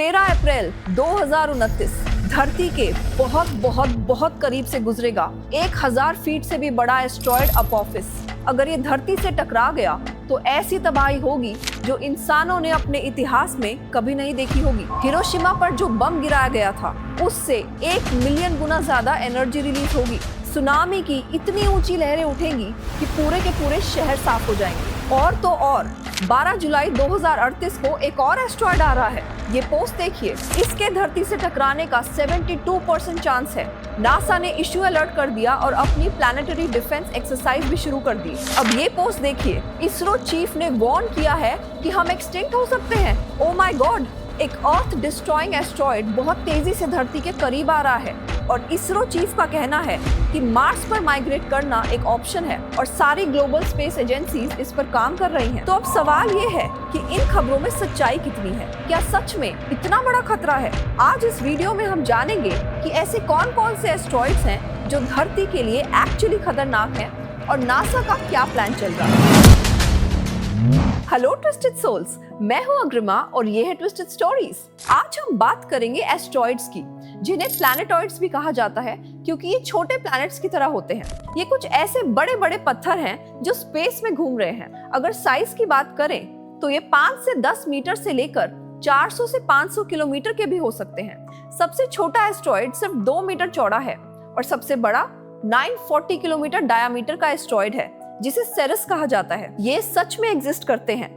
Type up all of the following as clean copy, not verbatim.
13 अप्रैल 2029 धरती के बहुत बहुत बहुत करीब से गुजरेगा 1000 फीट से भी बड़ा एस्ट्रॉयड अपोफिस। अगर ये धरती से टकरा गया तो ऐसी तबाही होगी जो इंसानों ने अपने इतिहास में कभी नहीं देखी होगी। हिरोशिमा पर जो बम गिराया गया था उससे 1 मिलियन गुना ज्यादा एनर्जी रिलीज होगी। सुनामी की इतनी ऊंची लहरें उठेंगी कि पूरे के पूरे शहर साफ हो जाएंगे। और तो और 12 जुलाई 2038 को एक और एस्ट्रॉयड आ रहा है। ये पोस्ट देखिए, इसके धरती से टकराने का 72% चांस है। नासा ने इश्यू अलर्ट कर दिया और अपनी प्लैनेटरी डिफेंस एक्सरसाइज भी शुरू कर दी। अब ये पोस्ट देखिए, इसरो चीफ ने वार्न किया है कि हम एक्सटिंक्ट हो सकते हैं। ओ माय गॉड, एक अर्थ डिस्ट्रॉइंग एस्ट्रॉयड बहुत तेजी से धरती के करीब आ रहा है और इसरो चीफ का कहना है कि मार्स पर माइग्रेट करना एक ऑप्शन है और सारी ग्लोबल स्पेस एजेंसीज इस पर काम कर रही हैं। तो अब सवाल ये है कि इन खबरों में सच्चाई कितनी है? क्या सच में इतना बड़ा खतरा है? आज इस वीडियो में हम जानेंगे कि ऐसे कौन कौन से एस्ट्रॉयड्स हैं जो धरती के लिए एक्चुअली खतरनाक हैं और नासा का क्या प्लान चल रहा है। हेलो ट्विस्टेड सोल्स, मैं हूं अग्रिमा और ये है ट्विस्टेड स्टोरीज। आज हम बात करेंगे एस्ट्रॉयड्स की, जिन्हें प्लैनेटॉइड्स भी कहा जाता है क्योंकि ये छोटे प्लैनेट्स की तरह होते हैं। ये कुछ ऐसे बड़े बड़े पत्थर हैं जो स्पेस में घूम रहे हैं। अगर साइज की बात करें तो ये 5 से 10 मीटर से लेकर 400 से 500 किलोमीटर के भी हो सकते हैं। सबसे छोटा एस्ट्रॉयड सिर्फ 2 मीटर चौड़ा है और सबसे बड़ा 940 किलोमीटर डायामीटर का एस्ट्रॉयड है जिसे सेरेस कहा जाता है। ये सच में एग्जिस्ट करते हैं,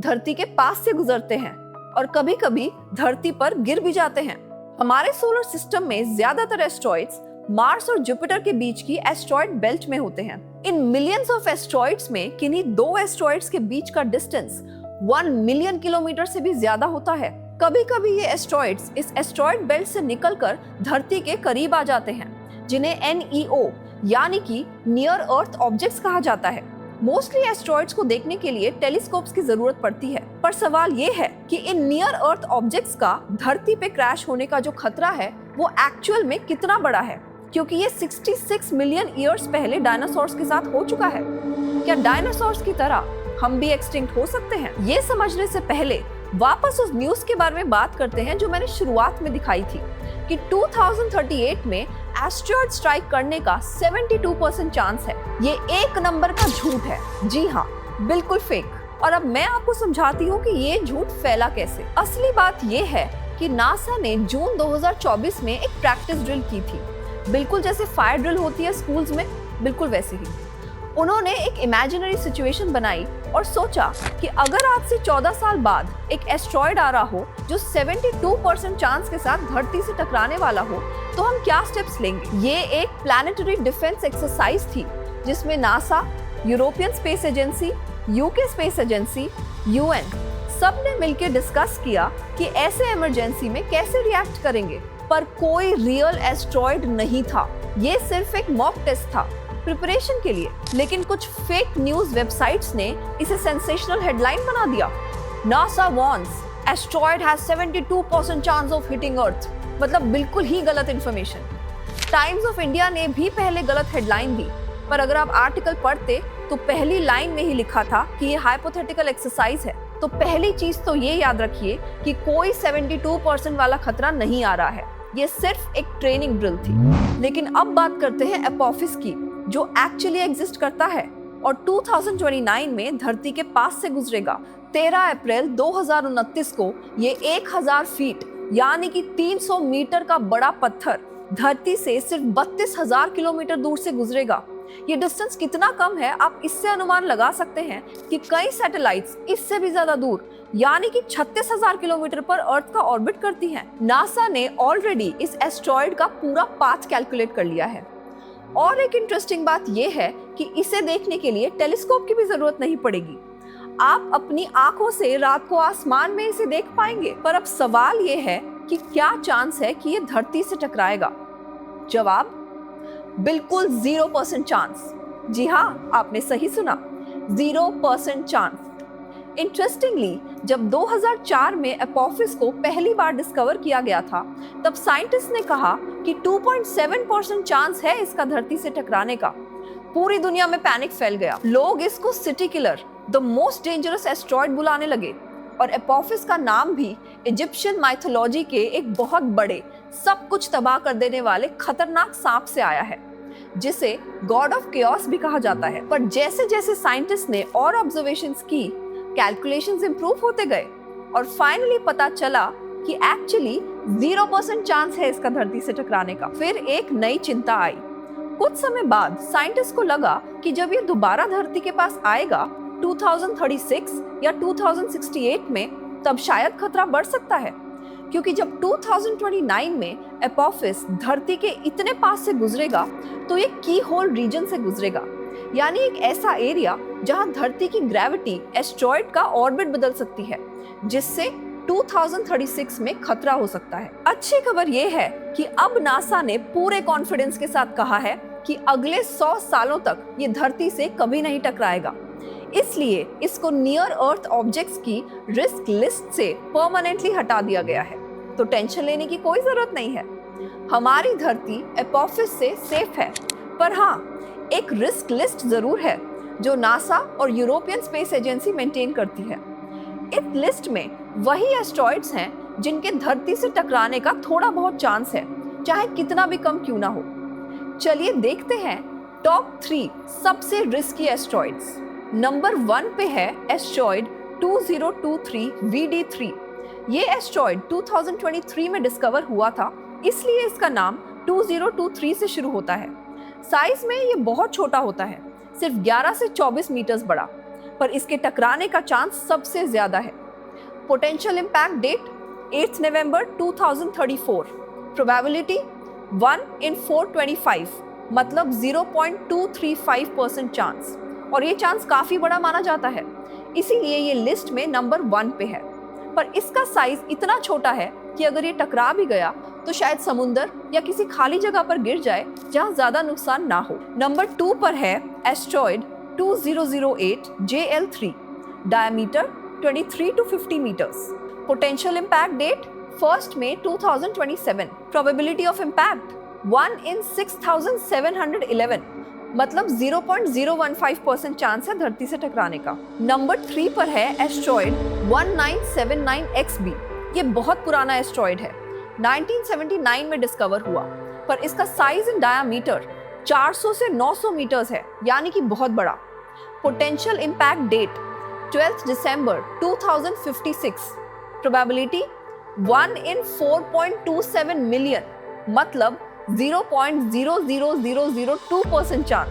धरती के पास से गुजरते हैं और कभी कभी धरती पर गिर भी जाते हैं। हमारे सोलर सिस्टम में ज्यादातर एस्ट्रॉयड्स मार्स और जुपिटर के बीच की एस्ट्रॉयड बेल्ट में होते हैं। इन मिलियंस ऑफ एस्ट्रॉयड्स में किन्हीं 2 एस्ट्रॉयड्स के बीच का डिस्टेंस 1 मिलियन किलोमीटर से भी ज्यादा होता है। कभी कभी ये एस्ट्रॉयड्स इस एस्ट्रॉयड बेल्ट से निकलकर धरती के करीब आ जाते हैं, जिन्हें NEO यानी कि नियर अर्थ ऑब्जेक्ट्स कहा जाता है। मोस्टली एस्ट्रॉयड्स को देखने के लिए टेलीस्कोप्स की जरूरत पड़ती है, पर सवाल ये है कि इन नियर अर्थ ऑब्जेक्ट्स का धरती पे क्रैश होने का जो खतरा है वो एक्चुअल में कितना बड़ा है, क्योंकि ये 66 मिलियन ईयर्स पहले डायनासोर्स के साथ हो चुका है। क्या डायनासोर्स की तरह हम भी एक्सटिंक्ट हो सकते हैं? ये समझने से पहले वापस उस न्यूज के बारे में बात करते हैं जो मैंने शुरुआत में दिखाई थी कि 2038 में एस्ट्रॉयड स्ट्राइक करने का 72% चांस है। ये एक नंबर का झूठ है। जी हाँ, बिल्कुल फेक। और अब मैं आपको समझाती हूँ कि ये झूठ फैला कैसे। असली बात ये है कि नासा ने जून 2024 में एक प्रैक्टिस ड्रिल की थी, बिल्कुल जैसे फायर ड्रिल होती है स्कूल्स में, बिल्कुल वैसे ही। उन्होंने एक इमेजिनरी सिचुएशन बनाई और सोचा कि अगर आज से 14 साल बाद एक एस्ट्रॉयड आ रहा हो जो 72% चांस के साथ धरती से टकराने वाला हो तो हम क्या स्टेप्स लेंगे। ये एक प्लैनेटरी डिफेंस एक्सरसाइज थी जिसमें NASA, European space agency, UK space agency, UN सब ने मिलकर डिस्कस किया कि ऐसे इमरजेंसी में कैसे रिएक्ट करेंगे। पर कोई रियल एस्ट्रॉयड नहीं था, ये सिर्फ एक मॉक टेस्ट था प्रिपरेशन के लिए। लेकिन कुछ फेक न्यूज वेबसाइट्स ने इसे सेंसेशनल हेडलाइन बना दिया। NASA warns, asteroid has 72% chance of hitting earth. मतलब बिल्कुल ही गलत इंफॉर्मेशन। टाइम्स ऑफ इंडिया ने भी पहले गलत हेडलाइन दी, पर अगर आप आर्टिकल पढ़ते तो पहली लाइन में ही लिखा था कि ये हाइपोथेटिकल एक्सरसाइज है। तो पहली चीज तो ये याद रखिए कि कोई 72% वाला खतरा नहीं आ रहा है, ये सिर्फ एक ट्रेनिंग ड्रिल थी। लेकिन अब बात करते हैं अपोफिस की, जो एक्चुअली एग्जिस्ट करता है और 2029 में धरती के पास से गुजरेगा। 13 अप्रैल 2029 को ये 1000 फीट यानी कि 300 मीटर का बड़ा पत्थर धरती से सिर्फ 32,000 किलोमीटर दूर से गुजरेगा। ये डिस्टेंस कितना कम है आप इससे अनुमान लगा सकते हैं कि कई सैटेलाइट्स इससे भी ज्यादा दूर यानी कि 36,000 किलोमीटर पर अर्थ का ऑर्बिट करती हैं। नासा ने ऑलरेडी इस एस्ट्रॉयड का पूरा पाथ कैलकुलेट कर लिया है। और एक इंटरेस्टिंग बात यह है कि इसे देखने के लिए टेलीस्कोप की भी जरूरत नहीं पड़ेगी। आप अपनी आंखों से रात को आसमान में इसे देख पाएंगे। पर अब सवाल ये है कि क्या चांस है कि ये धरती से टकराएगा? जवाब बिल्कुल 0% चांस। जी हाँ, आपने सही सुना, 0% चांस। इंटरेस्टिंगली, जब 2004 में अपोफिस को पहली बार डिस्कवर किया गया था तब साइंटिस्ट ने कहा कि 2.7% चांस है इसका धरती से टकराने का। पूरी दुनिया में पैनिक फैल गया। लोग इसको city killer, the most dangerous asteroid बुलाने लगे। और एपोफिस का नाम भी इजिप्शियन माइथोलॉजी के एक बहुत बड़े, सब कुछ तबाह कर देने वाले खतरनाक सांप से आया है, जिसे गॉड ऑफ केओस भी कहा जाता है। पर जैसे जैसे साइंटिस्ट ने और ऑब्जर्वेशंस की, कैलकुलेशंस इंप्रूव होते गए और फाइनली पता चला कि एक्चुअली 0% चांस है इसका धरती से टकराने का। फिर एक नई चिंता आई। कुछ समय बाद साइंटिस्ट को लगा कि जब ये दोबारा धरती के पास आएगा 2036 या 2068 में, तब शायद खतरा बढ़ सकता है, क्योंकि जब 2029 में एपोफिस धरती के इतने पास से गुजरेगा तो ये की होल रीजन से गुजरेगा, यानी एक ऐसा एरिया जहां धरती की ग्रेविटी एस्ट्रॉइड का ऑर्बिट बदल सकती है, जिससे 2036 में खतरा हो सकता है। अच्छी खबर यह है कि अब नासा ने पूरे कॉन्फिडेंस के साथ कहा है कि अगले 100 सालों तक ये धरती से कभी नहीं टकराएगा। इसलिए इसको नियर अर्थ ऑब्जेक्ट्स की रिस्क लिस्ट से परमानेंटली हटा दिया गया है, तो टेंशन लेने की कोई जरूरत नहीं है। हमारी धरती एपोफिस से सेफ है, पर हाँ, एक रिस्क लिस्ट जरूर है जो नासा और यूरोपियन स्पेस एजेंसी मेंटेन करती है। इस लिस्ट में वही एस्ट्रॉइड्स हैं जिनके धरती से टकराने का थोड़ा बहुत चांस है, चाहे कितना भी कम क्यों ना हो। चलिए देखते हैं टॉप 3 सबसे रिस्की एस्ट्रॉइड्स। नंबर 1 पे है एस्ट्रॉइड 2023 VD3। ये एस्ट्रॉइड 2023 में डिस्कवर हुआ था, इसलिए इसका नाम 2023 से शुरू होता है। साइज में ये बहुत छोटा होता है, सिर्फ 11 से 24 मीटर्स बड़ा, पर इसके टकराने का चांस सबसे ज्यादा है। पोटेंशियल इम्पैक्ट डेट 8 नवंबर 2034। प्रोबेबिलिटी 1 in 425, मतलब 0.235% चांस, और ये चांस काफी बड़ा माना जाता है, इसीलिए ये लिस्ट में नंबर 1 पे है। पर इसका साइज इतना छोटा है कि अगर ये टकरा भी गया तो शायद समुंदर या किसी खाली जगह पर गिर जाए जहां ज्यादा नुकसान ना हो। नंबर 2 पर है asteroid 2008 JL3, diameter 23 to 50 metres. Potential impact date 1 May 2027। Probability of impact 1 in 6711, मतलब 0.015% चांस है धरती से टकराने का। नंबर 3 पर है एस्ट्रॉइड 1979XB। ये बहुत पुराना एस्ट्रॉइड है, 1979 में डिस्कवर हुआ, पर इसका साइज इन डायामीटर 400 से 900 मीटर्स है, यानी कि बहुत बड़ा। पोटेंशियल इम्पैक्ट डेट 12 दिसंबर 2056। प्रोबेबिलिटी 1 in 4.27 मिलियन, मतलब 0.00002% चांस।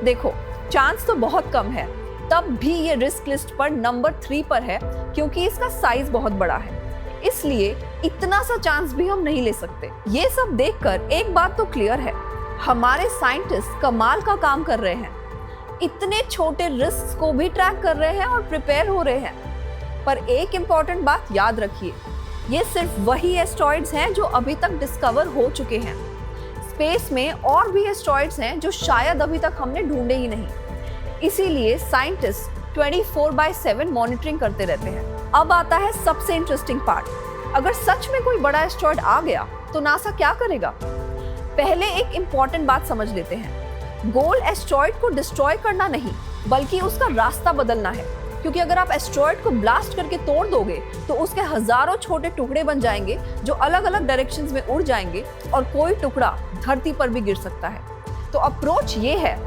देखो, चांस तो बहुत कम है, तब भी ये रिस्क लिस्ट पर नंबर 3 पर है, क्योंकि इसका साइज बहुत बड़ा है, इसलिए इतना सा चांस भी हम नहीं ले सकते। ये सब देखकर एक बात तो क्लियर है, हमारे साइंटिस्ट कमाल का काम कर रहे हैं, इतने छोटे रिस्क को भी ट्रैक कर रहे हैं और प्रिपेयर हो रहे हैं। पर एक इम्पॉर्टेंट बात याद रखिए, ये सिर्फ वही एस्ट्रॉइड्स हैं जो अभी तक डिस्कवर हो चुके हैं। स्पेस में और भी एस्ट्रॉइड्स हैं जो शायद अभी तक हमने ढूंढे ही नहीं, इसीलिए साइंटिस्ट 24/7 मॉनिटरिंग करते रहते हैं। अब आता है सबसे इंटरेस्टिंग पार्ट, अगर सच में कोई बड़ा एस्ट्रॉइड आ गया तो नासा क्या करेगा? पहले एक इम्पॉर्टेंट बात समझ लेते हैं। गोल एस्ट्रॉइड को डिस्ट्रॉय करना नहीं, बल्कि उसका रास्ता बदलना है, क्योंकि अगर आप एस्ट्रॉइड को ब्लास्ट करके तोड़ दोगे तो उसके हजारों छोटे टुकड़े बन जाएंगे जो अलग अलग डायरेक्शंस में उड़ जाएंगे और कोई टुकड़ा धरती पर भी गिर सकता है। तो अप्रोच ये है,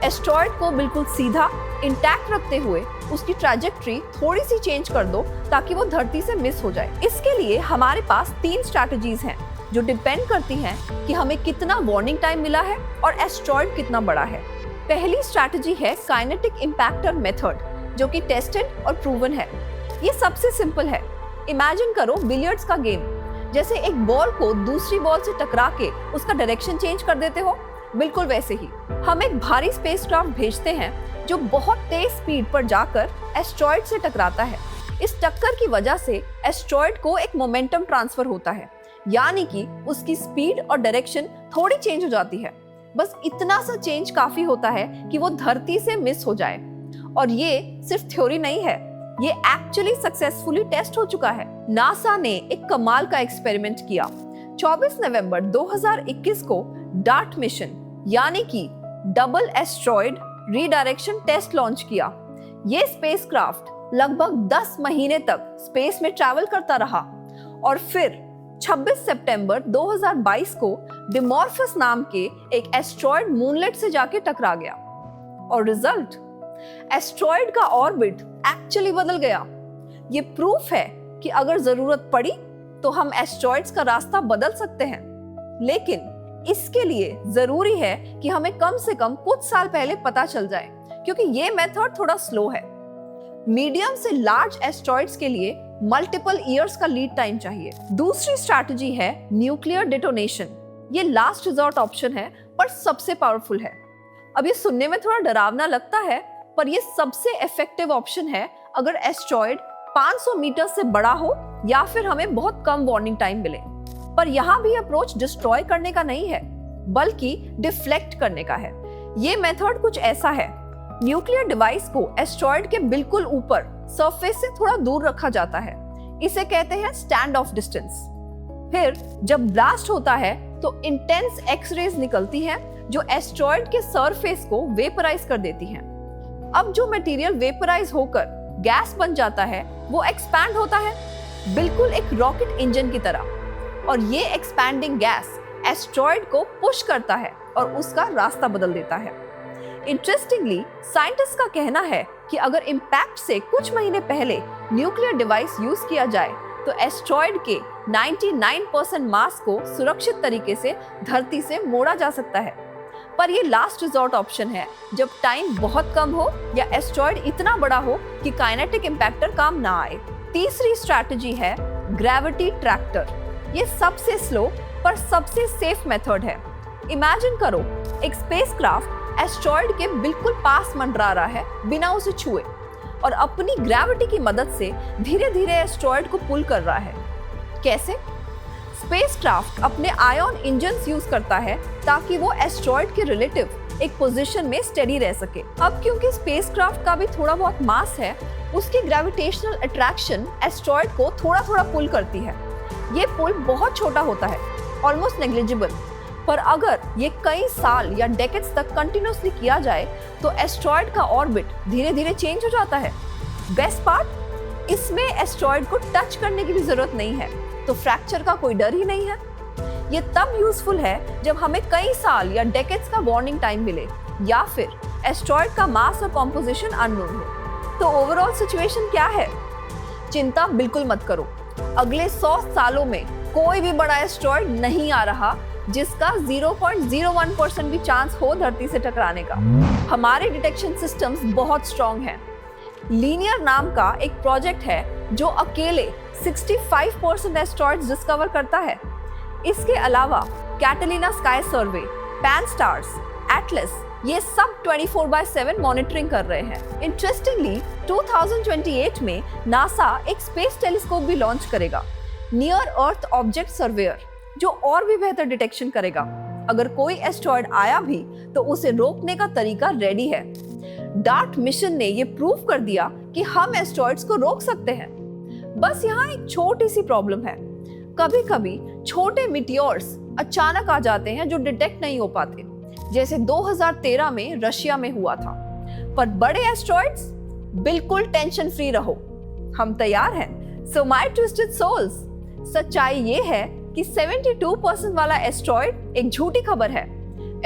एस्ट्रॉइड को बिल्कुल सीधा इंटैक्ट रखते हुए उसकी ट्रैजेक्टरी थोड़ी सी चेंज कर दो ताकि वो धरती से मिस हो जाए। इसके लिए हमारे पास 3 स्ट्रैटेजीज हैं जो डिपेंड करती हैं कि हमें कितना वार्निंग टाइम मिला है और एस्ट्रॉइड कितना बड़ा है। पहली स्ट्रैटेजी है काइनेटिक इम्पैक्टर मेथड, जो कि टेस्टेड और प्रूवन है। ये सबसे सिंपल है। इमेजिन करो बिलियर्ड्स का गेम, जैसे एक बॉल को दूसरी बॉल से टकरा के उसका डायरेक्शन चेंज कर देते हो, बिल्कुल वैसे ही हम एक भारी स्पेसक्राफ्ट भेजते हैं जो बहुत तेज स्पीड पर जाकर एस्ट्रॉइड से टकराता है। इस टक्कर की वजह से एस्ट्रॉइड को एक मोमेंटम ट्रांसफर होता है, यानी कि उसकी स्पीड और डायरेक्शन थोड़ी चेंज हो जाती है। बस इतना सा चेंज काफी होता है कि वो धरती से मिस हो जाए। और ये सिर्फ थ्योरी नहीं है, ये एक्चुअली सक्सेसफुली टेस्ट हो चुका है। नासा ने एक कमाल का एक्सपेरिमेंट किया। 24 नवंबर 2021 को डार्ट मिशन, यानी कि double asteroid redirection test launch किया। ये स्पेसक्राफ्ट लगभग 10 महीने तक स्पेस में ट्रैवल करता रहा और फिर 26 सितंबर 2022 को डिमॉर्फस नाम के एक एस्ट्रॉयड मूनलेट से जाके टकरा गया और रिजल्ट, एस्ट्रॉयड का ऑर्बिट एक्चुअली बदल गया। ये प्रूफ है कि अगर जरूरत पड़ी तो हम एस्ट्रॉयड्स का रास्ता बदल सकते हैं, लेकिन इसके लिए जरूरी है कि हमें कम से कम कुछ साल पहले पता चल जाए, क्योंकि ये मेथड थोड़ा स्लो है। मीडियम से लार्ज एस्ट्रॉयड्स के लिए मल्टीपल ईयर्स का लीड टाइम चाहिए। दूसरी स्ट्रैटेजी है न्यूक्लियर डिटोनेशन। ये लास्ट रिजॉर्ट ऑप्शन है पर सबसे पावरफुल है। अब ये सुनने में थोड़ा डरावना लगता है, पर ये सबसे इफेक्टिव ऑप्शन है अगर एस्ट्रॉयड 500 मीटर से बड़ा हो या फिर हमें बहुत कम वार्निंग टाइम मिले। पर यहाँ भी अप्रोच डिस्ट्रॉय करने का नहीं है, बल्कि डिफ्लेक्ट करने का है। ये मेथड कुछ ऐसा है, न्यूक्लियर डिवाइस को एस्ट्रॉयड के बिल्कुल ऊपर सरफेस से थोड़ा दूर रखा जाता है। इसे कहते हैं स्टैंड ऑफ डिस्टेंस। फिर जब ब्लास्ट होता है तो इंटेंस एक्स-रेज निकलती हैं जो एस्ट्रॉयड के सरफेस को वेपराइज कर देती हैं। अब जो मटेरियल वेपराइज होकर गैस बन जाता है वो एक्सपैंड होता है, बिल्कुल एक रॉकेट इंजन की तरह, और ये एक्सपैंडिंग गैस एस्ट्रॉयड को पुश करता है और उसका रास्ता बदल देता है। इंटरेस्टिंगली, साइंटिस्ट का कहना है कि अगर इम्पैक्ट से कुछ महीने पहले न्यूक्लियर डिवाइस यूज किया जाए तो एस्ट्रॉयड के 99% मास को सुरक्षित तरीके से धरती से मोड़ा जा सकता है। पर ये लास्ट रिजॉर्ट ऑप्शन है जब टाइम बहुत कम हो या एस्ट्रॉयड इतना बड़ा हो कि काइनेटिक इम्पैक्टर काम ना आए। तीसरी स्ट्रैटेजी है ग्रेविटी ट्रैक्टर। ये सबसे स्लो पर सबसे सेफ मेथड है। इमेजिन करो, एक स्पेसक्राफ्ट एस्ट्रॉयड के बिल्कुल पास मंडरा रहा है बिना उसे छुए, और अपनी ग्रेविटी की मदद से धीरे धीरे एस्ट्रॉयड को पुल कर रहा है। कैसे? स्पेसक्राफ्ट अपने आयन इंजन्स यूज करता है ताकि वो एस्ट्रॉयड के रिलेटिव एक पोजीशन में स्टेडी रह सके। अब क्योंकि स्पेसक्राफ्ट का भी थोड़ा बहुत मास है, उसकी ग्रेविटेशनल अट्रैक्शन एस्ट्रॉयड को थोड़ा थोड़ा पुल करती है। ये पुल बहुत छोटा होता है, ऑलमोस्ट नेग्लिजिबल, पर अगर ये कई साल या डेकेड्स तक कंटिन्यूअसली किया जाए तो एस्ट्रॉयड का ऑर्बिट धीरे धीरे चेंज हो जाता है। बेस्ट पार्ट, इसमें एस्ट्रॉयड को टच करने की भी जरूरत नहीं है, तो फ्रैक्चर का कोई डर ही नहीं है। ये तब यूजफुल है जब हमें कई साल या डेकेड्स का वार्निंग टाइम मिले या फिर एस्ट्रॉयड का मास और कॉम्पोजिशन अननोन हो। तो ओवरऑल सिचुएशन क्या है? चिंता बिल्कुल मत करो, अगले 100 सालों में कोई भी बड़ा एस्ट्रॉयड नहीं आ रहा जिसका 0.01% भी चांस हो धरती से टकराने का। हमारे डिटेक्शन सिस्टम्स बहुत स्ट्रॉन्ग हैं। लीनियर नाम का एक प्रोजेक्ट है जो अकेले 65% एस्ट्रॉयड्स डिस्कवर करता है। इसके अलावा कैटलिना स्काई सर्वे, पैन-स्टार्स, एटलस, ये सब 24/7 मॉनिटरिंग कर रहे हैं। इंटरेस्टिंगली 2028 में नासा एक स्पेस टेलीस्कोप भी लॉन्च करेगा, नियर अर्थ ऑब्जेक्ट सर्वेयर, जो और भी बेहतर डिटेक्शन करेगा। अगर कोई एस्ट्रॉयड आया भी तो उसे रोकने का तरीका रेडी है। डार्ट मिशन ने ये प्रूव कर दिया कि हम एस्ट्रॉयड्स को रोक सकते हैं। बस यहाँ एक छोटी सी प्रॉब्लम है, कभी कभी छोटे मिटियोर्स अचानक आ जाते हैं जो डिटेक्ट नहीं हो पाते, जैसे 2013 में रशिया में हुआ था। पर बड़े एस्ट्रॉयड्स, बिल्कुल टेंशन फ्री रहो, हम तैयार हैं। सो माय ट्विस्टेड सोल्स, सच्चाई ये है कि 72% वाला एस्ट्रॉयड एक झूठी खबर है।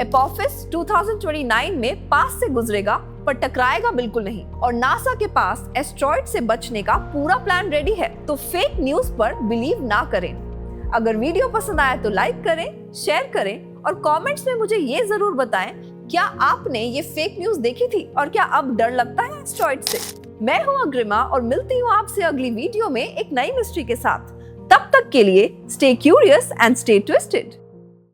एपोफिस 2029 में पास से गुजरेगा पर टकराएगा बिल्कुल नहीं, और नासा के पास एस्ट्रॉयड से बचने का पूरा प्लान रेडी है। तो फेक न्यूज पर बिलीव ना करें। अगर वीडियो पसंद आया तो लाइक करें, शेयर करें और कमेंट्स में मुझे ये जरूर बताएं, क्या आपने ये फेक न्यूज देखी थी और क्या अब डर लगता है एस्ट्रॉयड से? मैं हूँ अग्रिमा और मिलती हूँ आपसे अगली वीडियो में एक नई मिस्ट्री के साथ। तब तक के लिए stay curious and stay twisted.